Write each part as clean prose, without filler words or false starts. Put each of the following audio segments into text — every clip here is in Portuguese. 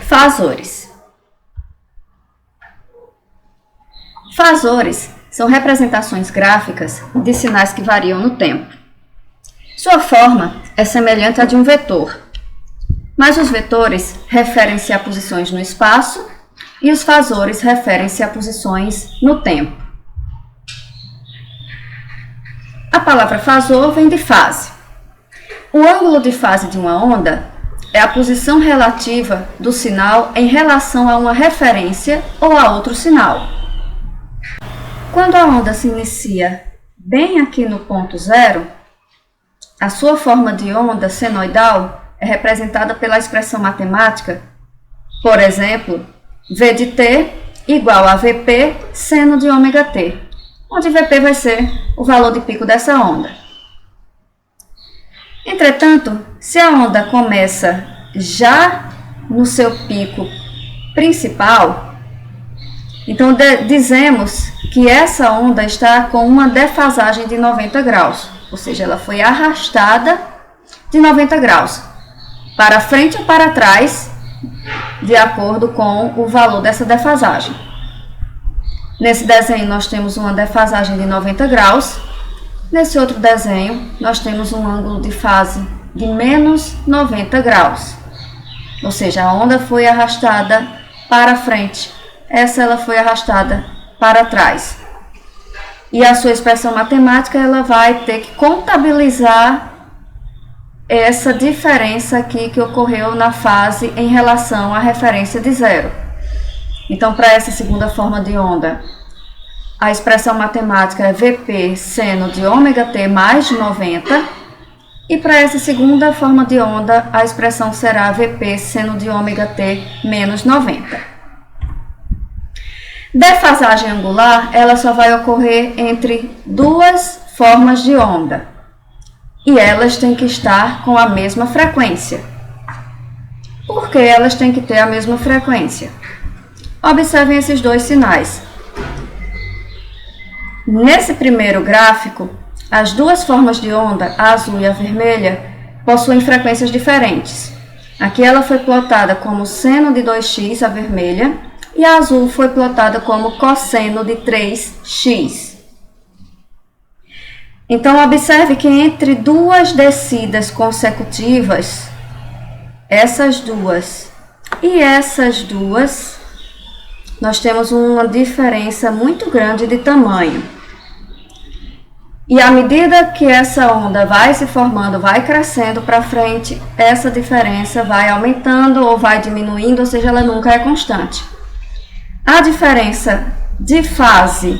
Fasores. Fasores são representações gráficas de sinais que variam no tempo. Sua forma é semelhante à de um vetor, mas os vetores referem-se a posições no espaço e os fasores referem-se a posições no tempo. A palavra fasor vem de fase. O ângulo de fase de uma onda é a posição relativa do sinal em relação a uma referência ou a outro sinal. Quando a onda se inicia bem aqui no ponto zero, a sua forma de onda senoidal é representada pela expressão matemática, por exemplo, V de t igual a Vp seno de ômega t, onde Vp vai ser o valor de pico dessa onda. Entretanto, se a onda começa já no seu pico principal, então dizemos que essa onda está com uma defasagem de 90 graus, ou seja, ela foi arrastada de 90 graus, para frente ou para trás, de acordo com o valor dessa defasagem. Nesse desenho nós temos uma defasagem de 90 graus, nesse outro desenho nós temos um ângulo de fase de menos 90 graus, ou seja, a onda foi arrastada para frente, essa ela foi arrastada para trás. E a sua expressão matemática ela vai ter que contabilizar essa diferença aqui que ocorreu na fase em relação à referência de zero. Então, para essa segunda forma de onda, a expressão matemática é Vp seno de ômega t mais de 90, e para essa segunda forma de onda, a expressão será Vp seno de ômega t menos 90. Defasagem angular, ela só vai ocorrer entre duas formas de onda, e elas têm que estar com a mesma frequência. Por que elas têm que ter a mesma frequência? Observem esses dois sinais. Nesse primeiro gráfico, as duas formas de onda, a azul e a vermelha, possuem frequências diferentes. Aqui ela foi plotada como seno de 2x, a vermelha, e a azul foi plotada como cosseno de 3x. Então, observe que entre duas descidas consecutivas, essas duas e essas duas, nós temos uma diferença muito grande de tamanho. E à medida que essa onda vai se formando, vai crescendo para frente, essa diferença vai aumentando ou vai diminuindo, ou seja, ela nunca é constante. A diferença de fase,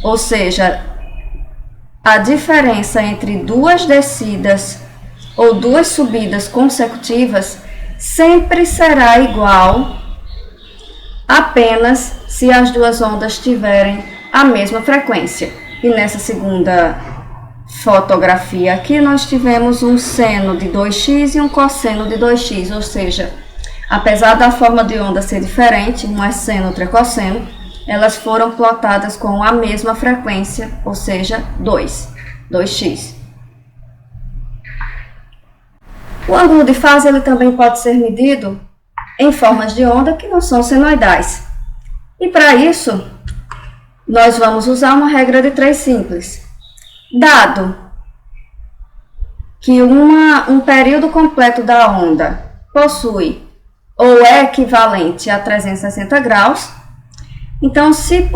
ou seja, a diferença entre duas descidas ou duas subidas consecutivas, sempre será igual apenas se as duas ondas tiverem a mesma frequência. E nessa segunda fotografia aqui, nós tivemos um seno de 2x e um cosseno de 2x, ou seja, apesar da forma de onda ser diferente, um é seno, outro é cosseno, elas foram plotadas com a mesma frequência, ou seja, 2x. O ângulo de fase ele também pode ser medido em formas de onda que não são senoidais. E para isso, nós vamos usar uma regra de 3 simples. Dado que um período completo da onda possui ou é equivalente a 360 graus, então se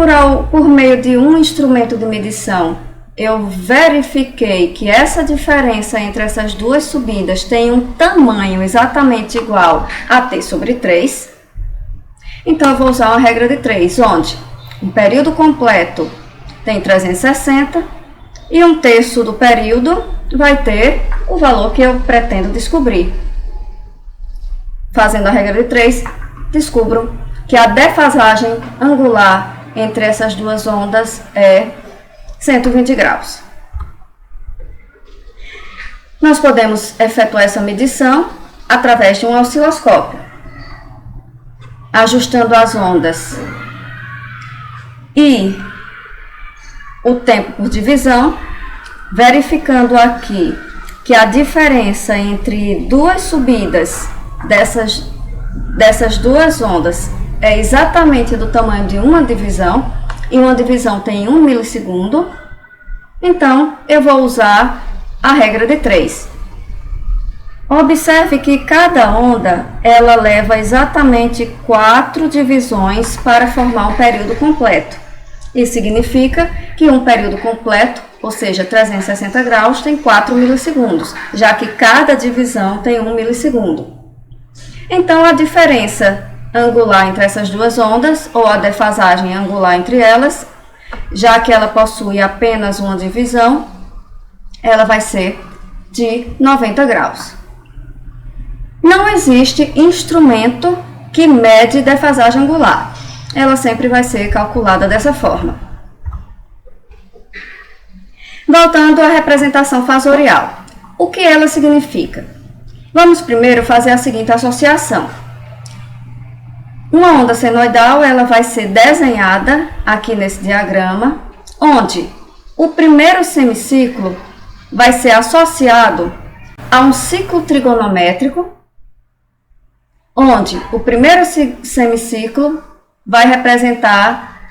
por meio de um instrumento de medição eu verifiquei que essa diferença entre essas duas subidas tem um tamanho exatamente igual a t sobre 3, então eu vou usar uma regra de 3, onde um período completo tem 360 e um terço do período vai ter o valor que eu pretendo descobrir. Fazendo a regra de 3, descubro que a defasagem angular entre essas duas ondas é 120 graus. Nós podemos efetuar essa medição através de um osciloscópio, ajustando as ondas e o tempo por divisão, verificando aqui que a diferença entre duas subidas dessas duas ondas é exatamente do tamanho de uma divisão, e uma divisão tem 1 milissegundo, então eu vou usar a regra de 3. Observe que cada onda, ela leva exatamente 4 divisões para formar um período completo. Isso significa que um período completo, ou seja, 360 graus, tem 4 milissegundos, já que cada divisão tem 1 milissegundo. Então, a diferença angular entre essas duas ondas, ou a defasagem angular entre elas, já que ela possui apenas uma divisão, ela vai ser de 90 graus. Não existe instrumento que mede defasagem angular. Ela sempre vai ser calculada dessa forma. Voltando à representação fasorial. O que ela significa? Vamos primeiro fazer a seguinte associação. Uma onda senoidal, ela vai ser desenhada aqui nesse diagrama, onde o primeiro semiciclo vai ser associado a um ciclo trigonométrico, onde o primeiro semiciclo vai representar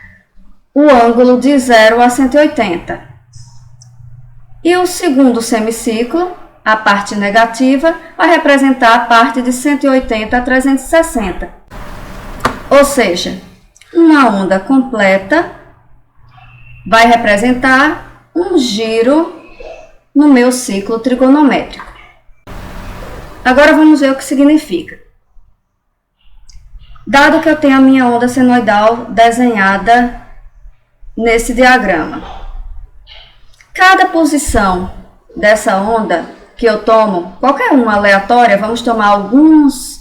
o ângulo de 0 a 180. E o segundo semiciclo, a parte negativa, vai representar a parte de 180 a 360. Ou seja, uma onda completa vai representar um giro no meu ciclo trigonométrico. Agora vamos ver o que significa. Dado que eu tenho a minha onda senoidal desenhada nesse diagrama, cada posição dessa onda que eu tomo, qualquer uma aleatória, vamos tomar alguns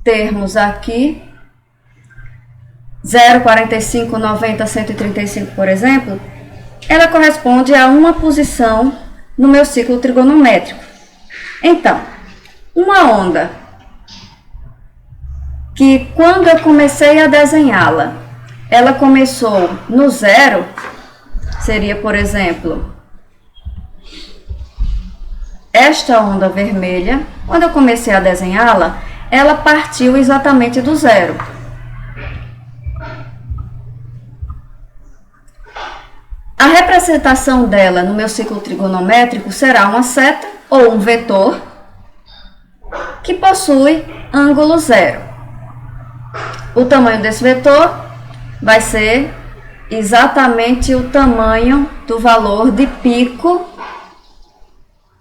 termos aqui, 0, 45, 90, 135, por exemplo, ela corresponde a uma posição no meu ciclo trigonométrico. Então, uma onda que quando eu comecei a desenhá-la, ela começou no 0, seria, por exemplo, esta onda vermelha. Quando eu comecei a desenhá-la, ela partiu exatamente do 0. A representação dela no meu ciclo trigonométrico será uma seta ou um vetor que possui ângulo 0. O tamanho desse vetor vai ser exatamente o tamanho do valor de pico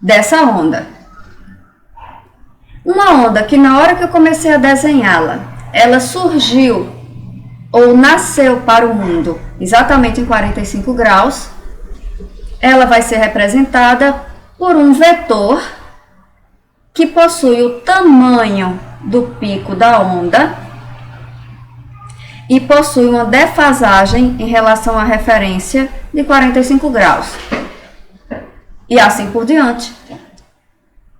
dessa onda. Uma onda que na hora que eu comecei a desenhá-la, ela surgiu ou nasceu para o mundo exatamente em 45 graus, ela vai ser representada por um vetor que possui o tamanho do pico da onda e possui uma defasagem em relação à referência de 45 graus. E assim por diante.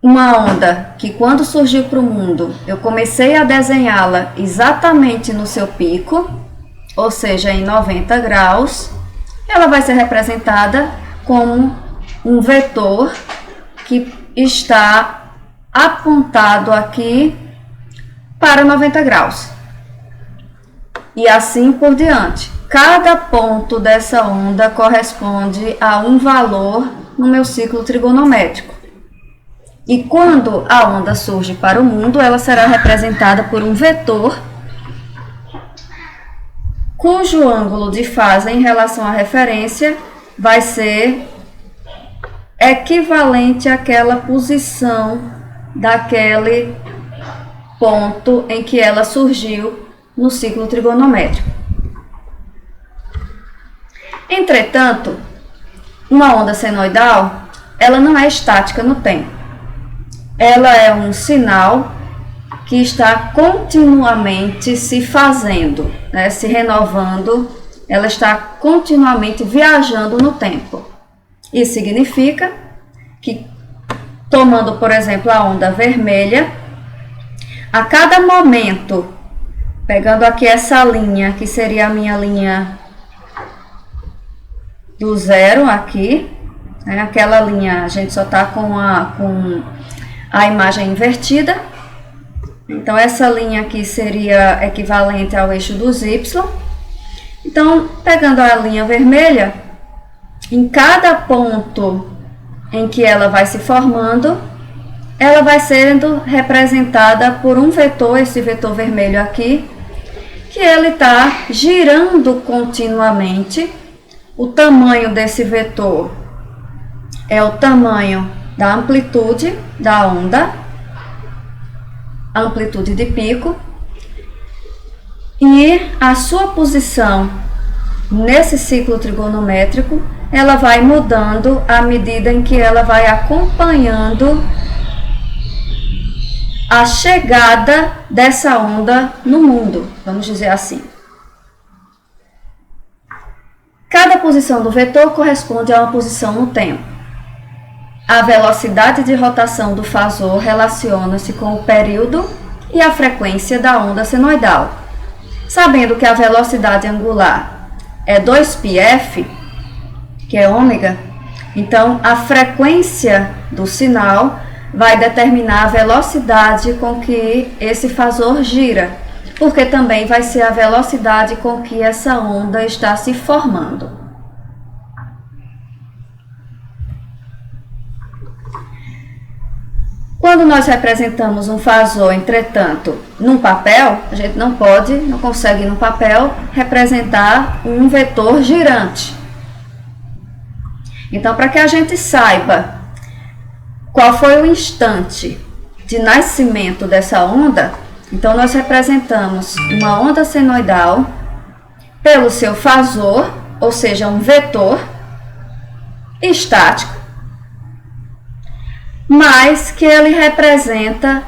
Uma onda que quando surgiu para o mundo, eu comecei a desenhá-la exatamente no seu pico, ou seja, em 90 graus, ela vai ser representada como um vetor que está apontado aqui para 90 graus. E assim por diante. Cada ponto dessa onda corresponde a um valor no meu ciclo trigonométrico. E quando a onda surge para o mundo, ela será representada por um vetor cujo ângulo de fase em relação à referência vai ser equivalente àquela posição daquele ponto em que ela surgiu no ciclo trigonométrico. Entretanto, uma onda senoidal, ela não é estática no tempo. Ela é um sinal que está continuamente se fazendo, né, se renovando, ela está continuamente viajando no tempo. Isso significa que, tomando, por exemplo, a onda vermelha, a cada momento, pegando aqui essa linha, que seria a minha linha do zero aqui, né? Aquela linha a gente só está com a imagem invertida. Então, essa linha aqui seria equivalente ao eixo dos y. Então, pegando a linha vermelha, em cada ponto em que ela vai se formando, ela vai sendo representada por um vetor, esse vetor vermelho aqui, que ele está girando continuamente. O tamanho desse vetor é o tamanho da amplitude da onda, a amplitude de pico, e a sua posição nesse ciclo trigonométrico, ela vai mudando à medida em que ela vai acompanhando a chegada dessa onda no mundo, vamos dizer assim. Cada posição do vetor corresponde a uma posição no tempo. A velocidade de rotação do fasor relaciona-se com o período e a frequência da onda senoidal. Sabendo que a velocidade angular é 2πf, que é ômega, então a frequência do sinal vai determinar a velocidade com que esse fasor gira, porque também vai ser a velocidade com que essa onda está se formando. Quando nós representamos um fasor, entretanto, num papel, a gente não consegue no papel representar um vetor girante. Então, para que a gente saiba qual foi o instante de nascimento dessa onda, então nós representamos uma onda senoidal pelo seu fasor, ou seja, um vetor estático, mas que ele representa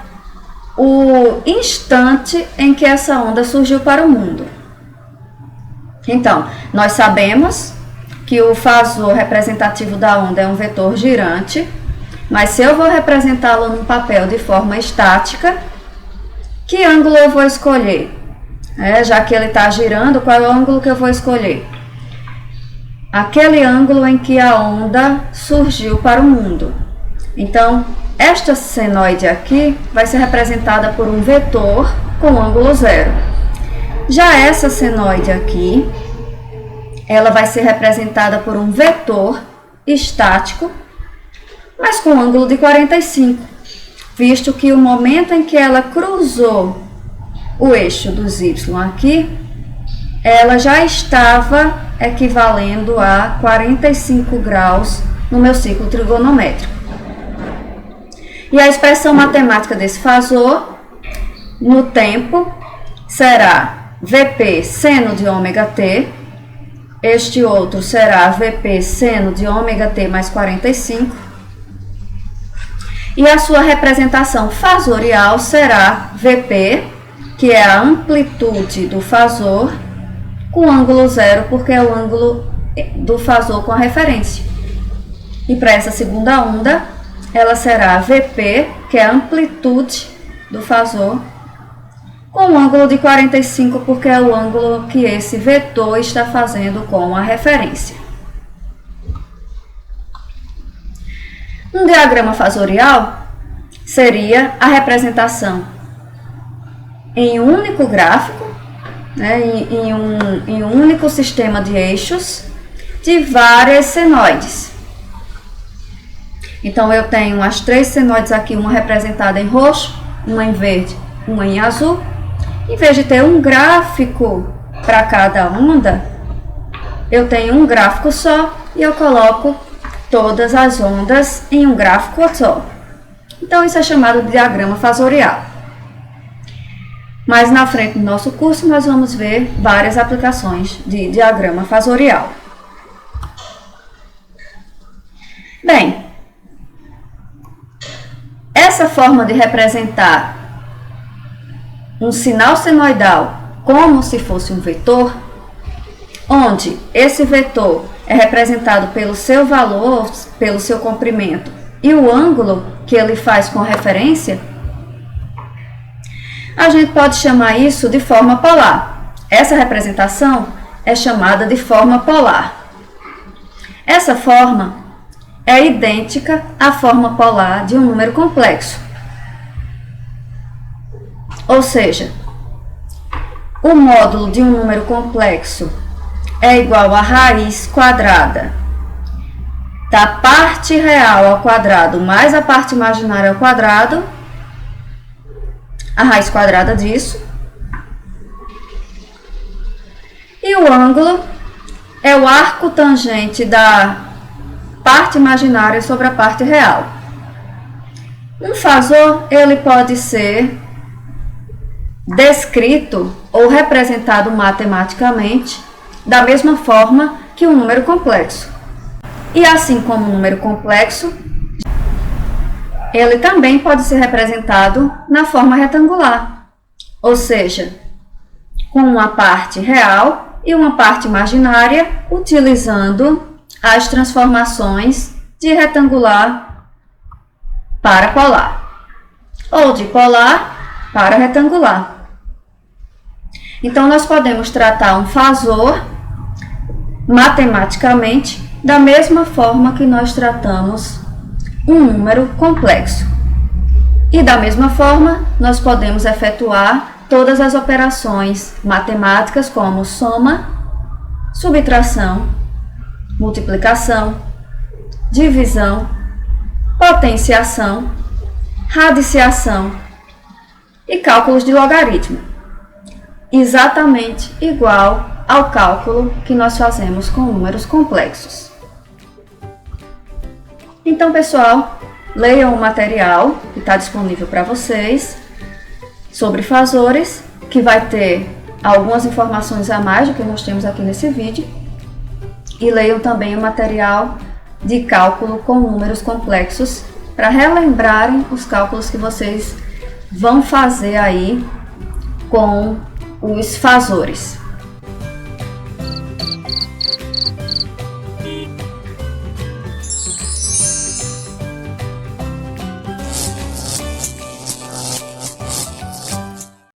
o instante em que essa onda surgiu para o mundo. Então, nós sabemos que o fasor representativo da onda é um vetor girante, mas se eu vou representá-lo num papel de forma estática, que ângulo eu vou escolher? Já que ele está girando, qual é o ângulo que eu vou escolher? Aquele ângulo em que a onda surgiu para o mundo. Então, esta senoide aqui vai ser representada por um vetor com ângulo zero. Já essa senoide aqui, ela vai ser representada por um vetor estático, mas com ângulo de 45, visto que o momento em que ela cruzou o eixo dos y aqui, ela já estava equivalendo a 45 graus no meu ciclo trigonométrico. E a expressão matemática desse fasor, no tempo, será Vp seno de ômega t, este outro será Vp seno de ômega t mais 45, e a sua representação fasorial será Vp, que é a amplitude do fasor, com ângulo zero, porque é o ângulo do fasor com a referência. E para essa segunda onda, ela será Vp, que é a amplitude do fasor, com um ângulo de 45, porque é o ângulo que esse vetor está fazendo com a referência. Um diagrama fasorial seria a representação em um único gráfico, né, em um único sistema de eixos, de várias senoides. Então, eu tenho as três senoides aqui, uma representada em roxo, uma em verde, uma em azul. Em vez de ter um gráfico para cada onda, eu tenho um gráfico só e eu coloco todas as ondas em um gráfico só. Então, isso é chamado de diagrama fasorial. Mas na frente do nosso curso, nós vamos ver várias aplicações de diagrama fasorial. Bem, essa forma de representar um sinal senoidal como se fosse um vetor, onde esse vetor é representado pelo seu valor, pelo seu comprimento e o ângulo que ele faz com referência, a gente pode chamar isso de forma polar. Essa representação é chamada de forma polar. Essa forma é idêntica à forma polar de um número complexo. Ou seja, o módulo de um número complexo é igual à raiz quadrada da parte real ao quadrado mais a parte imaginária ao quadrado, a raiz quadrada disso. E o ângulo é o arco tangente da parte imaginária sobre a parte real. Um fasor, ele pode ser descrito ou representado matematicamente da mesma forma que um número complexo. E assim como um número complexo, ele também pode ser representado na forma retangular, ou seja, com uma parte real e uma parte imaginária, utilizando as transformações de retangular para polar, ou de polar para retangular. Então, nós podemos tratar um fasor matematicamente da mesma forma que nós tratamos um número complexo. E da mesma forma, nós podemos efetuar todas as operações matemáticas como soma, subtração, multiplicação, divisão, potenciação, radiciação e cálculos de logaritmo, exatamente igual ao cálculo que nós fazemos com números complexos. Então, pessoal, leiam o material que está disponível para vocês sobre fasores, que vai ter algumas informações a mais do que nós temos aqui nesse vídeo, e leiam também o material de cálculo com números complexos para relembrarem os cálculos que vocês vão fazer aí com os fasores.